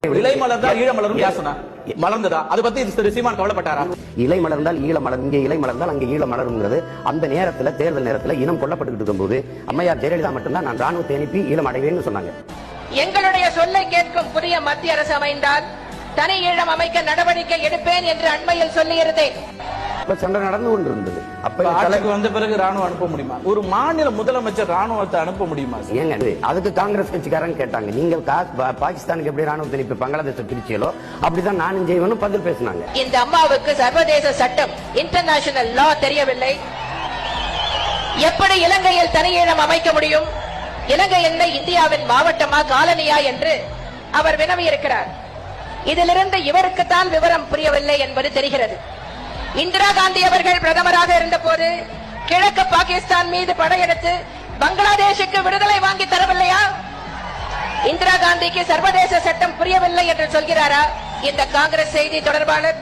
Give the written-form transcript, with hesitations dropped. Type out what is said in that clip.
இலை மலர்ந்தால் ஈழ மலரும் யார் சொன்னா? மலர்ந்ததா? அதை பத்தி திரு சீமான் கவலைப்பட்டாரா? இலை மலர்ந்தால் ஈழ மலர், இங்கே இலை மலர்ந்தால் அங்கே ஈழ மலருங்கிறது அந்த நேரத்தில், தேர்தல் நேரத்தில் இனம் கொல்லப்பட்டு இருக்கும்போது அம்மையார் ஜெயலலிதா மட்டும்தான் நான் ராணுவத்தை அனுப்பி ஈழம் அடைவேன்னு சொன்னாங்க. எங்களுடைய சொல்லை கேட்கும் புதிய மத்திய அரசு அமைந்தால் தனி ஈழம் அமைக்க நடவடிக்கை எடுப்பேன் என்று அண்மையில் சொல்லியிருந்தேன். சண்டை நடந்து கொண்டிருந்தது. அப்ப வந்த பிறகு ராணுவம் அனுப்ப முடியுமா? ஒரு மாநில முதலமைச்சர் ராணுவத்தை அனுப்ப முடியுமா? ஏங்க அதுக்கு காங்கிரஸ் கட்சிக்காரங்க கேட்டாங்க, நீங்கள் பாகிஸ்தானுக்கு எப்படி ராணுவத்தை அனுப்பி பங்களாதேச பிரிச்சியலோ அப்படிதான் நானும் செய்வேன்னு பதில் பேசினாங்க. இந்த அம்மாவுக்கு சர்வதேச சட்டம், இன்டர்நேஷனல் லா தெரியவில்லை. எப்படி இலங்கையில் தனி ஈழம் அமைக்க முடியும்? இலங்கை என்ன இந்தியாவின் மாவட்டமா, காலனியா என்று அவர் வினவியிருக்கிறார். இதிலிருந்து இவருக்குத்தான் விவரம் புரியவில்லை என்பது தெரிகிறது. இந்திரா காந்தி அவர்கள் பிரதமராக இருந்த போது கிழக்கு பாகிஸ்தான் மீது படையெடுத்து பங்களாதேஷுக்கு விடுதலை வாங்கி தரவில்லையா? இந்திரா காந்திக்கு சர்வதேச சட்டம் புரியவில்லை என்று சொல்கிறாரா இந்த காங்கிரஸ் செய்தி தொடர்பாளர்?